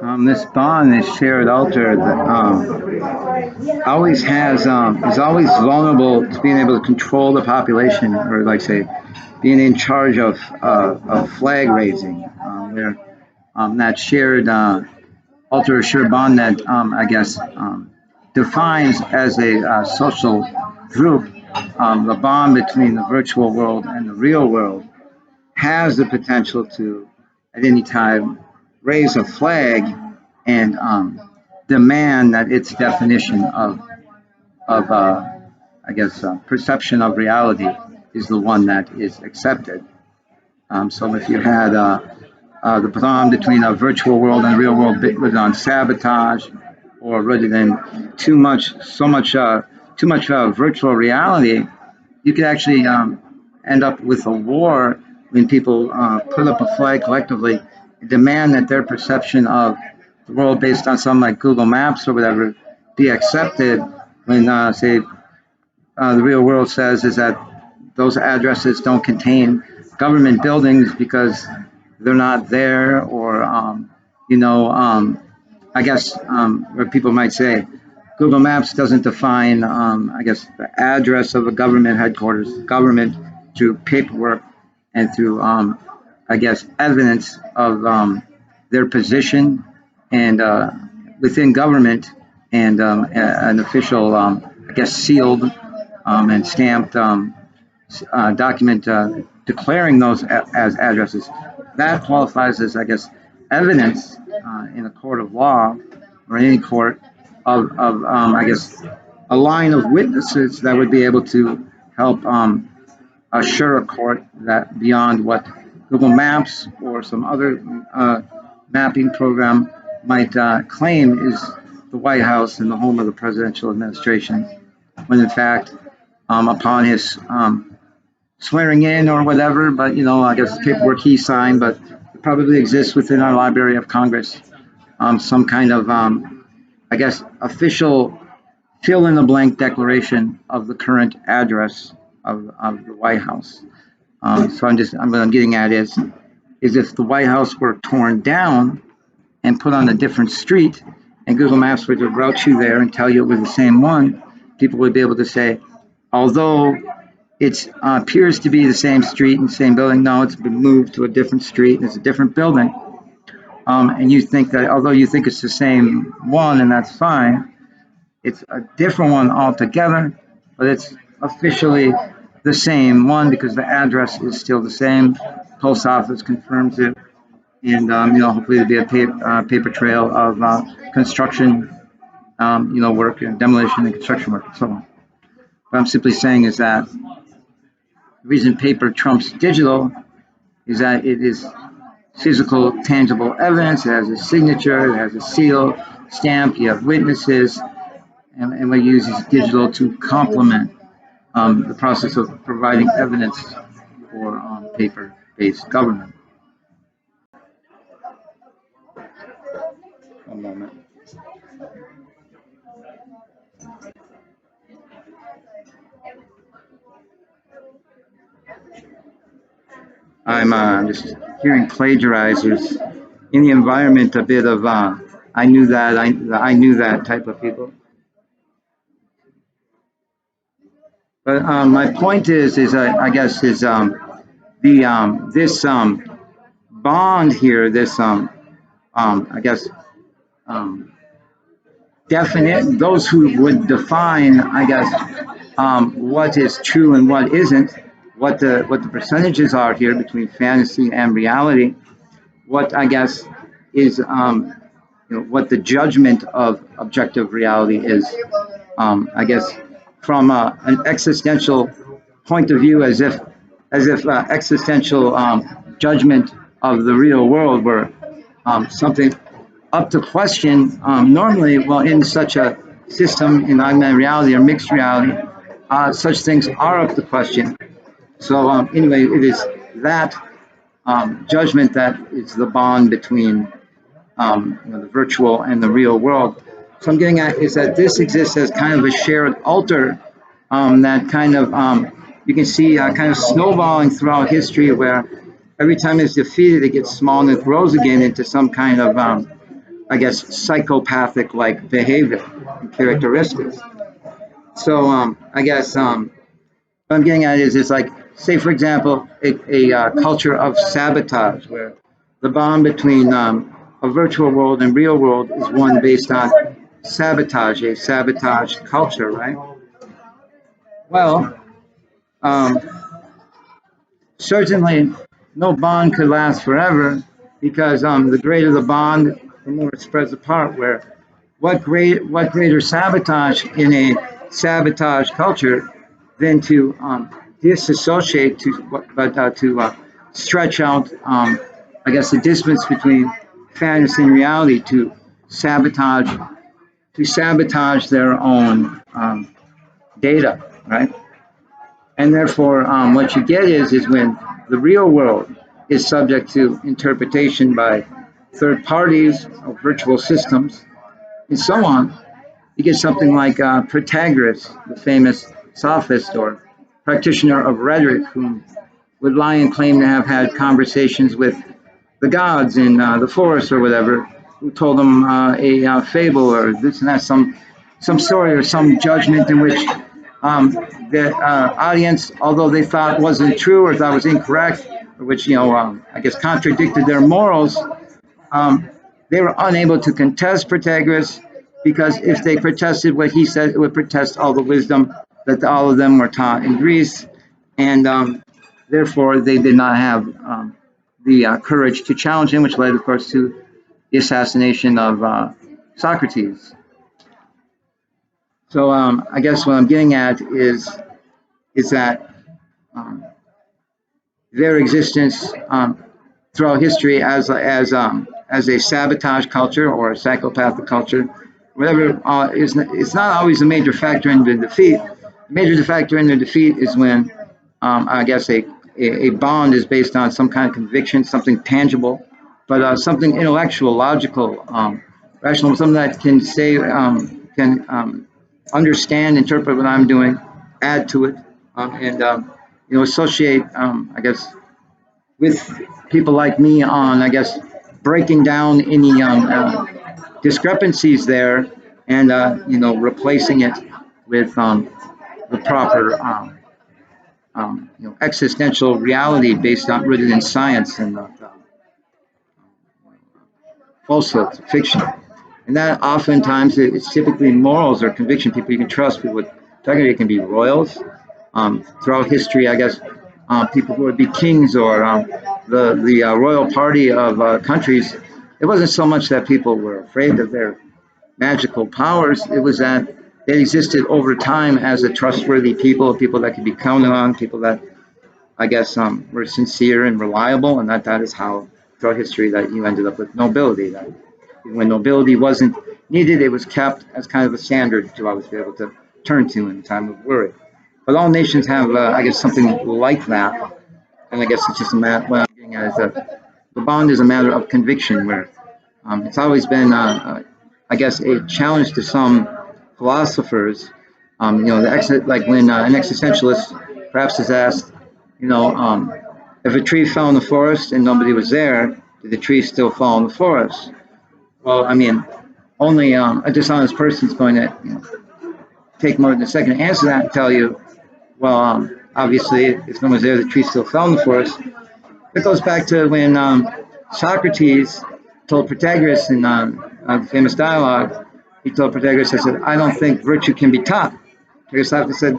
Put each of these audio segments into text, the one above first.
This bond, this shared altar, that always has is always vulnerable to being able to control the population, or like say, being in charge of flag raising, where that shared altar, shared bond that I guess defines as a social group the bond between the virtual world and the real world has the potential to, at any time, raise a flag and demand that its definition of I guess, perception of reality is the one that is accepted. So if you had the bond between a virtual world and real world was on sabotage, or rather than too much virtual reality, you could actually end up with a war when people put up a flag collectively and demand that their perception of the world based on something like Google Maps or whatever be accepted when, say, the real world says is that those addresses don't contain government buildings because they're not there, or you know, I guess where people might say Google Maps doesn't define, I guess, the address of a government headquarters. Government through paperwork and through, I guess, evidence of their position and within government and an official, I guess, sealed and stamped document declaring those as addresses. That qualifies as, I guess, evidence in a court of law or any court of I guess, a line of witnesses that would be able to help assure a court that beyond what Google Maps or some other mapping program might claim is the White House and the home of the presidential administration, when in fact, upon his swearing in or whatever, but I guess the paperwork he signed, but it probably exists within our Library of Congress, some kind of, I guess, official fill in the blank declaration of the current address of the White House. So what I'm getting at is if the White House were torn down and put on a different street, and Google Maps were to route you there and tell you it was the same one, people would be able to say, although it appears to be the same street and same building, no, it's been moved to a different street and it's a different building. And you think that, although you think it's the same one, and that's fine, it's a different one altogether, but it's officially the same one because the address is still the same. Post office confirms it, and hopefully there'll be a paper trail of construction, work and demolition and construction work and so on. What I'm simply saying is that the reason paper trumps digital is that it is physical, tangible evidence. It has a signature, it has a seal, stamp, you have witnesses, and we use digital to complement the process of providing evidence for paper-based government. One moment. I'm just hearing plagiarizers in the environment, a bit of I knew that, I knew that type of people. But my point is I guess is the this bond here, this I guess definite, those who would define, I guess, what is true and what isn't, what the percentages are here between fantasy and reality, what I guess is what the judgment of objective reality is. I guess from an existential point of view, as if existential judgment of the real world were something up to question. Normally, well, in such a system in augmented reality or mixed reality, such things are up to question. So anyway, it is that judgment that is the bond between the virtual and the real world. So I'm getting at is that this exists as kind of a shared altar that kind of you can see kind of snowballing throughout history, where every time it's defeated, it gets small and it grows again into some kind of I guess, psychopathic-like behavior and characteristics. So I guess what I'm getting at is, it's like, say, for example, a culture of sabotage, where the bond between a virtual world and real world is one based on sabotage, a sabotage culture, right? Well, um, certainly no bond could last forever, because the greater the bond, the more it spreads apart. Where what greater sabotage in a sabotage culture than to disassociate, to stretch out, I guess, the distance between fantasy and reality, sabotage to sabotage their own data, right? And therefore, what you get is when the real world is subject to interpretation by third parties or virtual systems and so on, you get something like Protagoras, the famous sophist or practitioner of rhetoric, who would lie and claim to have had conversations with the gods in the forest or whatever, who told them a fable or this and that, some story or some judgment in which the audience, although they thought wasn't true or thought was incorrect, or which, I guess, contradicted their morals, um, they were unable to contest Protagoras, because if they protested what he said, it would protest all the wisdom that all of them were taught in Greece, and therefore they did not have the courage to challenge him, which led, of course, to the assassination of Socrates. So I guess what I'm getting at is that um, their existence throughout history as a sabotage culture or a psychopathic culture, whatever, is it's not always a major factor in the defeat. The major factor in the defeat is when I guess a bond is based on some kind of conviction, something tangible, but something intellectual, logical, rational, something that can say can understand, interpret what I'm doing, add to it, and associate, I guess, with people like me on, I guess, breaking down any discrepancies there, and replacing it with the proper existential reality based on, rooted in science and falsehood, fiction. And that oftentimes it's typically morals or conviction, people you can trust, people with integrity. It can be royals. Throughout history, I guess, people who would be kings or the royal party of countries, it wasn't so much that people were afraid of their magical powers, it was that they existed over time as a trustworthy people, people that could be counted on, people that, I guess, were sincere and reliable, and that is how throughout history that you ended up with nobility. That when nobility wasn't needed, it was kept as kind of a standard to always be able to turn to in time of worry. But all nations have, I guess, something like that, and I guess it's just a matter. What I'm getting at is that the bond is a matter of conviction, where it's always been, I guess, a challenge to some philosophers. Like when an existentialist perhaps is asked, if a tree fell in the forest and nobody was there, did the tree still fall in the forest? Well, I mean, only a dishonest person is going to take more than a second to answer that and tell you, well, obviously, if no one's there, the tree still fell in the forest. It goes back to when Socrates told Protagoras in the famous dialogue. He told Protagoras, he said, "I don't think virtue can be taught." Protagoras said,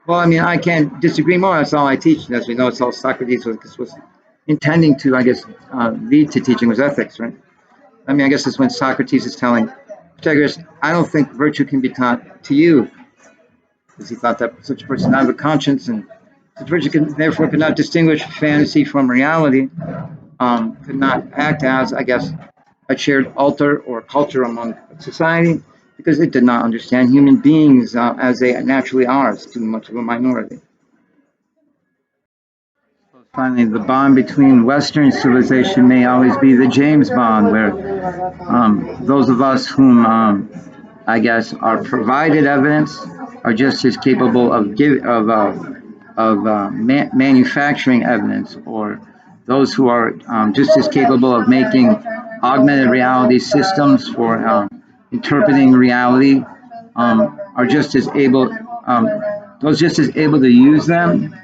"Well, I mean, I can't disagree more. That's all I teach." And as we know, it's all Socrates was intending to, I guess, lead to teaching was ethics, right? I mean, I guess it's when Socrates is telling Protagoras, "I don't think virtue can be taught to you," because he thought that such a person did not have a conscience, and such a person therefore could not distinguish fantasy from reality, could not act as, I guess, a shared altar or culture among society, because it did not understand human beings as they naturally are, as too much of a minority. Finally, the bond between Western civilization may always be the James Bond, where those of us whom, I guess, are provided evidence are just as capable of manufacturing evidence, or those who are just as capable of making augmented reality systems for interpreting reality are just as able, those just as able to use them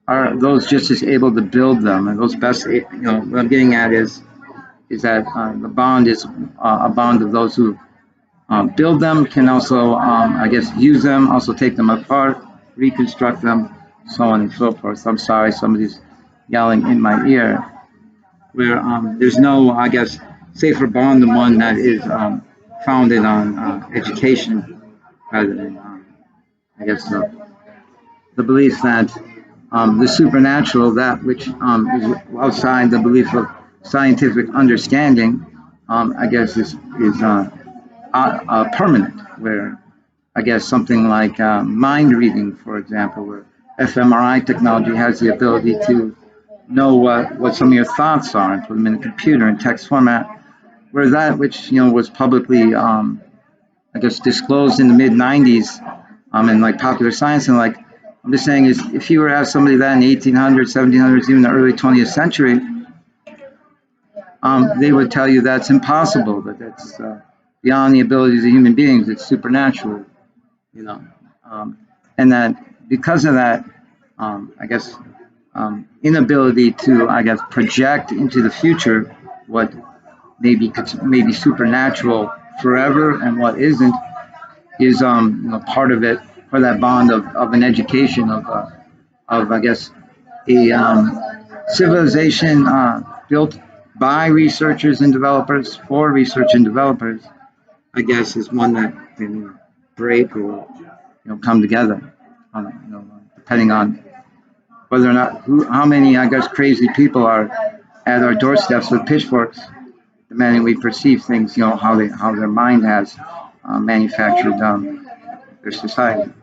are those just as able to build them. And those best, what I'm getting at is that the bond is a bond of those who build them, can also, I guess, use them, also take them apart, reconstruct them, so on and so forth. So I'm sorry, somebody's yelling in my ear. Where there's no, I guess, safer bond than one that is founded on education rather than, I guess, the belief that the supernatural, that which is outside the belief of scientific understanding, I guess, is permanent. Where I guess something like mind reading, for example, where fMRI technology has the ability to know what some of your thoughts are and put them in a computer in text format. Where that which was publicly, I guess, disclosed in the mid '90s, in like popular science, and like I'm just saying is if you were to have somebody that in the 1800s, 1700s, even the early 20th century, they would tell you that's impossible, that that's beyond the abilities of human beings, it's supernatural, you know, um, and that because of that, I guess, inability to, I guess, project into the future what maybe supernatural forever and what isn't is part of it, for that bond of an education of I guess a civilization built by researchers and developers for research and developers, I guess, is one that can break or come together, depending on whether or not how many, I guess, crazy people are at our doorsteps with pitchforks, demanding we perceive things, how their mind has manufactured their society.